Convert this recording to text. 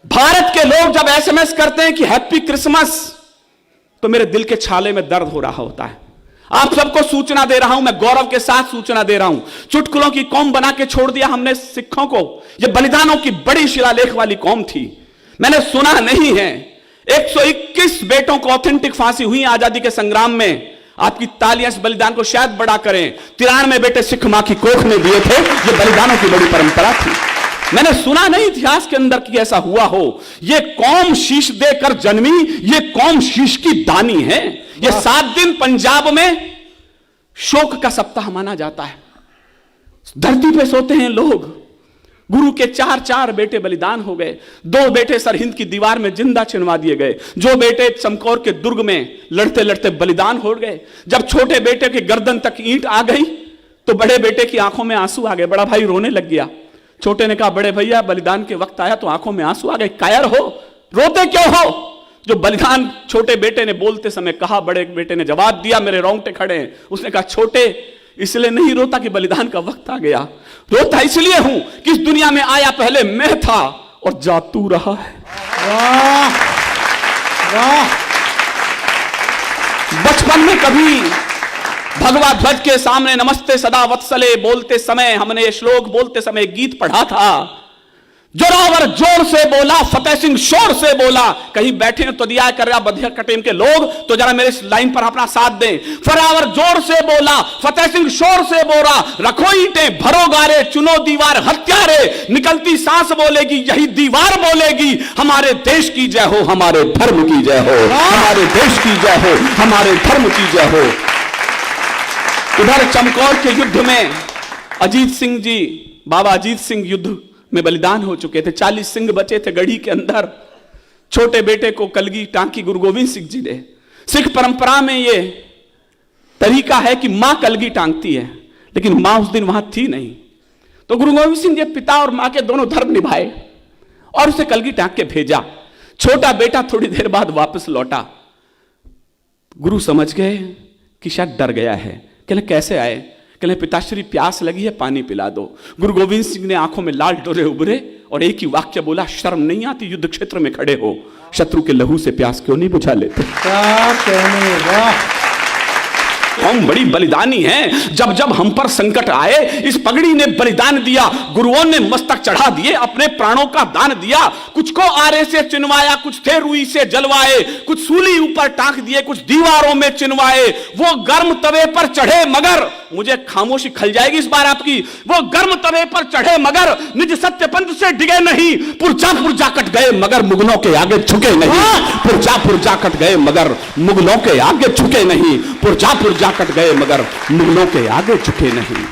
भारत के लोग जब एसएमएस करते हैं कि हैप्पी क्रिसमस, तो मेरे दिल के छाले में दर्द हो रहा होता है। आप सबको सूचना दे रहा हूं, मैं गौरव के साथ सूचना दे रहा हूं, चुटकुलों की कौम बना के छोड़ दिया हमने सिखों को। यह बलिदानों की बड़ी शिलालेख वाली कौम थी। मैंने सुना नहीं है 121 बेटों को ऑथेंटिक फांसी हुई आजादी के संग्राम में। आपकी तालियां इस बलिदान को शायद बड़ा करें। 93 बेटे सिख मां की कोख ने दिए थे। यह बलिदानों की बड़ी परंपरा थी। मैंने सुना नहीं इतिहास के अंदर कि ऐसा हुआ हो। यह कौम शीश देकर जन्मी, यह कौम शीश की दानी है। यह 7 दिन पंजाब में शोक का सप्ताह माना जाता है। धरती पे सोते हैं लोग। गुरु के 4 बेटे बलिदान हो गए। 2 बेटे सरहिंद की दीवार में जिंदा चिनवा दिए गए। जो बेटे चमकौर के दुर्ग में लड़ते लड़ते बलिदान हो गए। जब छोटे बेटे की गर्दन तक ईंट आ गई तो बड़े बेटे की आंखों में आंसू आ गए। बड़ा भाई रोने लग गया। छोटे ने कहा, बड़े भैया बलिदान के वक्त आया तो आंखों में आंसू आ गए, कायर हो, रोते क्यों हो? जो बलिदान छोटे बेटे ने बोलते समय कहा, बड़े बेटे ने जवाब दिया, मेरे रोंगटे खड़े हैं। उसने कहा, छोटे इसलिए नहीं रोता कि बलिदान का वक्त आ गया, रोता इसलिए हूं कि इस दुनिया में आया पहले मैं था और जा तू रहा है। वाह वाह। बचपन में कभी भगवा ध्वज के सामने नमस्ते सदा वत्सले बोलते समय हमने ये श्लोक बोलते समय गीत पढ़ा था। जोरावर जोर से बोला, फतेह सिंह शोर से बोला। कहीं बैठे तो दिया कर रहा बधिया कटेम के लोग, तो जरा मेरे इस लाइन पर अपना साथ दें। फरावर जोर से बोला, फतेह सिंह शोर से बोला, रखो ईंटें भरो गारे, चुनो दीवार हत्यारे, निकलती सांस बोलेगी यही दीवार बोलेगी, हमारे देश की जय हो, हमारे धर्म की जय हो, हमारे देश की जय हो, हमारे धर्म की जय हो। उधर चमकौर के युद्ध में अजीत सिंह जी, बाबा अजीत सिंह युद्ध में बलिदान हो चुके थे। 40 सिंह बचे थे गढ़ी के अंदर। छोटे बेटे को कलगी टांकी गुरु गोविंद सिंह जी ने। सिख परंपरा में यह तरीका है कि मां कलगी टांगती है, लेकिन मां उस दिन वहां थी नहीं। तो गुरु गोविंद सिंह जी पिता और मां के दोनों धर्म निभाए और उसे कलगी टांग के भेजा। छोटा बेटा थोड़ी देर बाद वापस लौटा। गुरु समझ गए कि शायद डर गया है। कहले कैसे आए? कहले पिताश्री प्यास लगी है, पानी पिला दो। गुरु गोविंद सिंह ने आंखों में लाल डोरे उभरे और एक ही वाक्य बोला, शर्म नहीं आती युद्ध क्षेत्र में खड़े हो, शत्रु के लहू से प्यास क्यों नहीं बुझा लेते? क्या कहने, वाह। हम बड़ी बलिदानी हैं। जब जब हम पर संकट आए, इस पगड़ी ने बलिदान दिया। गुरुओं ने मस्तक चढ़ा दिए, अपने प्राणों का दान दिया। कुछ को आरे से चिनवाया, कुछ थे रुई से जलवाए, कुछ सूली ऊपर टांक दिए, कुछ दीवारों में चिनवाए। वो गर्म तवे पर चढ़े मगर, मुझे खामोशी खल जाएगी इस बार आपकी, वो गर्म तवे पर चढ़े मगर निज सत्य पंथ से डिगे नहीं। पुरजा पुरजा कट गए मगर मुगलों के आगे झुके नहीं। पुरजा पुरजा कट गए मगर मुगलों के आगे झुके नहीं। पुरजा पुरजा कट गए मगर मुगलों के आगे झुके नहीं।